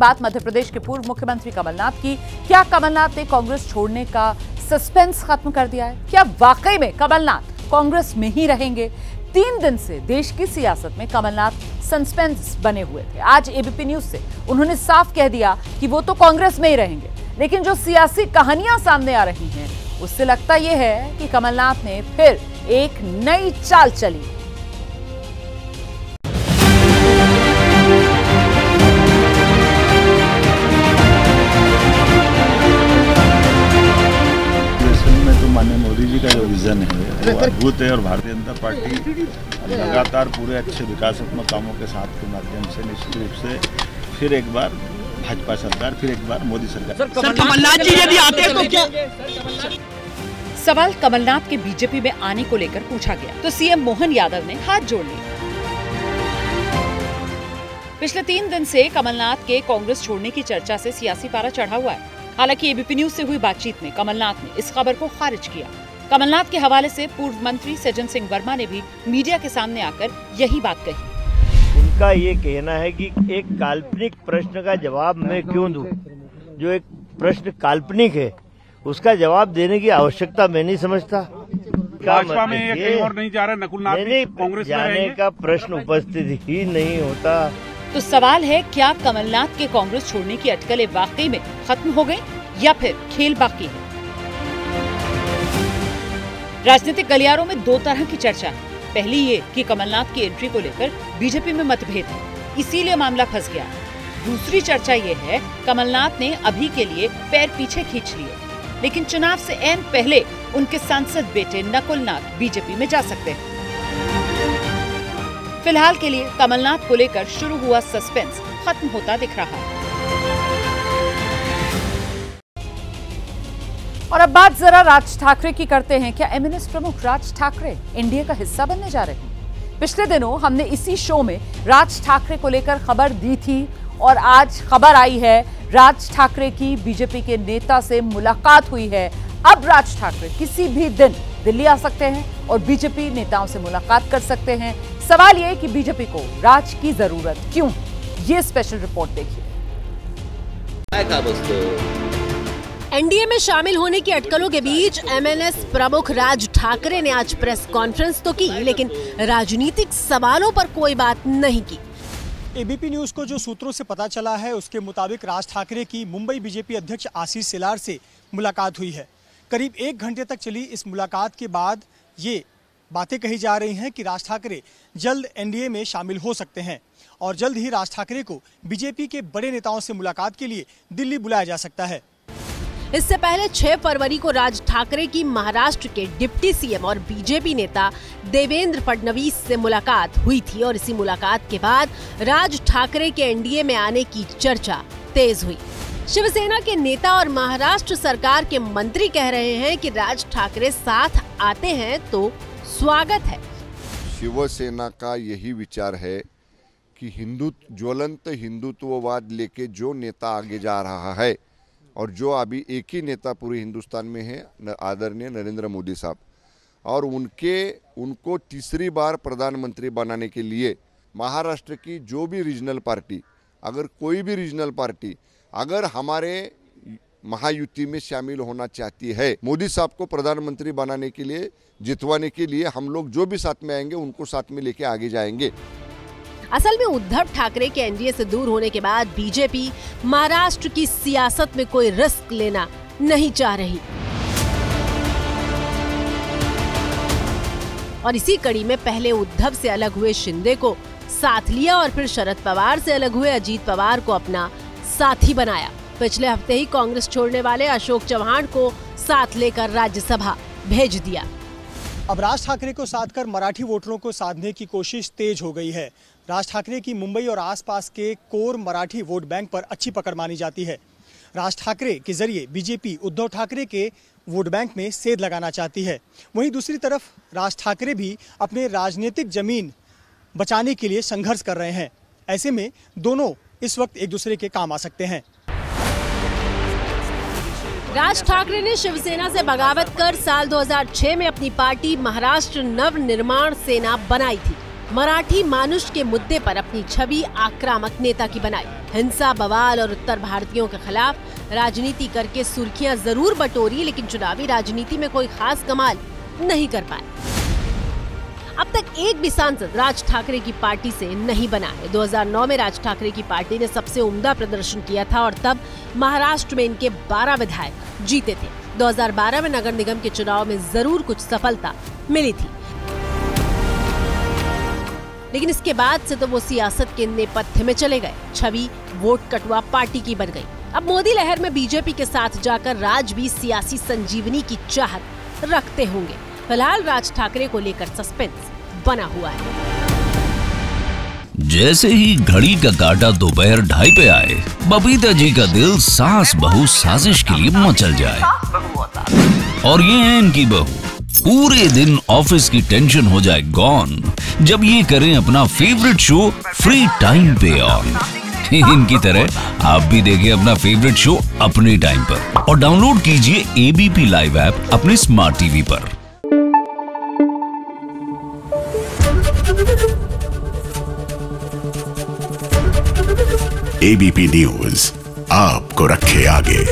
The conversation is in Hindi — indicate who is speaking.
Speaker 1: बात मध्य प्रदेश के पूर्व मुख्यमंत्री कमलनाथ की। क्या कमलनाथ ने कांग्रेस छोड़ने का सस्पेंस खत्म कर दिया है? क्या वाकई में कमलनाथ कांग्रेस में ही रहेंगे? 3 दिन से देश की सियासत में कमलनाथ सस्पेंस बने हुए थे। आज एबीपी न्यूज से उन्होंने साफ कह दिया कि वो तो कांग्रेस में ही रहेंगे, लेकिन जो सियासी कहानियां सामने आ रही हैं उससे लगता यह है कि कमलनाथ ने फिर एक नई चाल चली।
Speaker 2: माननीय मोदी जी का जो विजन है वो अद्भुत है और भारतीय जनता पार्टी लगातार पूरे अच्छे विकासात्मक कामों के साथ के माध्यम से निश्चित रूप से फिर एक बार भाजपा सरकार, फिर एक बार मोदी सरकार।
Speaker 3: सर कमलनाथ जी यदि आते हैं तो क्या?
Speaker 1: सवाल कमलनाथ के बीजेपी में आने को लेकर पूछा गया तो सीएम मोहन यादव ने हाथ जोड़ लिए। पिछले 3 दिन से कमलनाथ के कांग्रेस छोड़ने की चर्चा से सियासी पारा चढ़ा हुआ है। हालांकि एबीपी न्यूज से हुई बातचीत में कमलनाथ ने इस खबर को खारिज किया। कमलनाथ के हवाले से पूर्व मंत्री सज्जन सिंह वर्मा ने भी मीडिया के सामने आकर यही बात कही।
Speaker 4: उनका ये कहना है कि एक काल्पनिक प्रश्न का जवाब मैं क्यों दूं? जो एक प्रश्न काल्पनिक है उसका जवाब देने की आवश्यकता मैं नहीं समझता।
Speaker 5: भाजपा में ये कहीं और नहीं जा रहा, नकुलनाथ
Speaker 4: नहीं,
Speaker 5: कांग्रेस में
Speaker 4: जाने का प्रश्न उपस्थित ही नहीं होता।
Speaker 1: तो सवाल है, क्या कमलनाथ के कांग्रेस छोड़ने की अटकलें वाकई में खत्म हो गई या फिर खेल बाकी है? राजनीतिक गलियारों में 2 तरह की चर्चा है। पहली ये कि कमलनाथ की एंट्री को लेकर बीजेपी में मतभेद है, इसीलिए मामला फंस गया। दूसरी चर्चा ये है, कमलनाथ ने अभी के लिए पैर पीछे खींच लिए, लेकिन चुनाव से ऐन पहले उनके सांसद बेटे नकुलनाथ बीजेपी में जा सकते हैं। फिलहाल के लिए कमलनाथ को लेकर शुरू हुआ सस्पेंस खत्म होता दिख रहा है। और अब बात जरा राज ठाकरे की करते हैं। क्या एमएनएस प्रमुख राज ठाकरे एनडीए का हिस्सा बनने जा रहे हैं? पिछले दिनों हमने इसी शो में राज ठाकरे को लेकर खबर दी थी और आज खबर आई है, राज ठाकरे की बीजेपी के नेता से मुलाकात हुई है। अब राज ठाकरे किसी भी दिन दिल्ली आ सकते हैं और बीजेपी नेताओं से मुलाकात कर सकते हैं। सवाल ये कि बीजेपी को राज की जरूरत क्यों? ये स्पेशल रिपोर्ट देखिए।
Speaker 6: एनडीए में शामिल होने की अटकलों के बीच एमएनएस प्रमुख राज ठाकरे ने आज प्रेस कॉन्फ्रेंस तो की, लेकिन राजनीतिक सवालों पर कोई बात नहीं की।
Speaker 7: एबीपी न्यूज को जो सूत्रों से पता चला है उसके मुताबिक राज ठाकरे की मुंबई बीजेपी अध्यक्ष आशीष शेलार से मुलाकात हुई है। करीब 1 घंटे तक चली इस मुलाकात के बाद ये बातें कही जा रही हैं कि राज ठाकरे जल्द एनडीए में शामिल हो सकते हैं और जल्द ही राज ठाकरे को बीजेपी के बड़े नेताओं से मुलाकात के लिए दिल्ली बुलाया जा सकता है।
Speaker 6: इससे पहले 6 फरवरी को राज ठाकरे की महाराष्ट्र के डिप्टी सीएम और बीजेपी नेता देवेंद्र फडणवीस से मुलाकात हुई थी और इसी मुलाकात के बाद राज ठाकरे के एनडीए में आने की चर्चा तेज हुई। शिवसेना के नेता और महाराष्ट्र सरकार के मंत्री कह रहे हैं कि राज ठाकरे साथ आते हैं तो स्वागत है।
Speaker 8: शिवसेना का यही विचार है कि ज्वलंत हिंदुत्ववाद लेके जो नेता आगे जा रहा है और जो अभी एक ही नेता पूरे हिंदुस्तान में है, आदरणीय नरेंद्र मोदी साहब, और उनको तीसरी बार प्रधानमंत्री बनाने के लिए महाराष्ट्र की जो भी रीजनल पार्टी, अगर कोई भी रीजनल पार्टी अगर हमारे महायुति में शामिल होना चाहती है, मोदी साहब को प्रधानमंत्री बनाने के लिए, जितवाने के लिए हम लोग जो भी साथ में आएंगे उनको साथ में लेके आगे जाएंगे।
Speaker 6: असल में उद्धव ठाकरे के एनडीए से दूर होने के बाद बीजेपी महाराष्ट्र की सियासत में कोई रिस्क लेना नहीं चाह रही और इसी कड़ी में पहले उद्धव से अलग हुए शिंदे को साथ लिया और फिर शरद पवार से अलग हुए अजीत पवार को अपना साथी बनाया। पिछले हफ्ते ही कांग्रेस छोड़ने वाले अशोक चव्हाण को साथ लेकर राज्यसभा भेज दिया।
Speaker 7: अब राज ठाकरे को साथ कर मराठी वोटरों को साधने की कोशिश तेज हो गई है। राज ठाकरे की मुंबई और आसपास के कोर मराठी वोट बैंक पर अच्छी पकड़ मानी जाती है। राज ठाकरे के जरिए बीजेपी उद्धव ठाकरे के वोट बैंक में सेंध लगाना चाहती है। वहीं दूसरी तरफ राज ठाकरे भी अपने राजनीतिक जमीन बचाने के लिए संघर्ष कर रहे हैं। ऐसे में दोनों इस वक्त एक दूसरे के काम आ सकते हैं।
Speaker 6: राज ठाकरे ने शिवसेना से बगावत कर साल 2006 में अपनी पार्टी महाराष्ट्र नव निर्माण सेना बनाई थी। मराठी मानुष के मुद्दे पर अपनी छवि आक्रामक नेता की बनाई। हिंसा, बवाल और उत्तर भारतीयों के खिलाफ राजनीति करके सुर्खियां जरूर बटोरी, लेकिन चुनावी राजनीति में कोई खास कमाल नहीं कर पाए। अब तक एक भी सांसद राज ठाकरे की पार्टी से नहीं बना है। 2009 में राज ठाकरे की पार्टी ने सबसे उम्दा प्रदर्शन किया था और तब महाराष्ट्र में इनके 12 विधायक जीते थे। 2012 में नगर निगम के चुनाव में जरूर कुछ सफलता मिली थी, लेकिन इसके बाद से तो वो सियासत के नेपथ्य में चले गए। छवि वोट कटुआ पार्टी की बन गई। अब मोदी लहर में बीजेपी के साथ जाकर राज भी सियासी संजीवनी की चाहत रखते होंगे। फिलहाल राज ठाकरे को लेकर सस्पेंस बना हुआ है।
Speaker 9: जैसे ही घड़ी का काटा दोपहर 2:30 पे आए, बबीता जी का दिल सास बहू साजिश के लिए मचल जाए। और ये है इनकी बहू, पूरे दिन ऑफिस की टेंशन हो जाए गॉन जब ये करें अपना फेवरेट शो फ्री टाइम पे ऑन। इनकी तरह आप भी देखिए अपना फेवरेट शो अपने टाइम पर और डाउनलोड कीजिए एबीपी लाइव ऐप अपने स्मार्ट टीवी पर।
Speaker 10: एबीपी न्यूज आपको रखे आगे।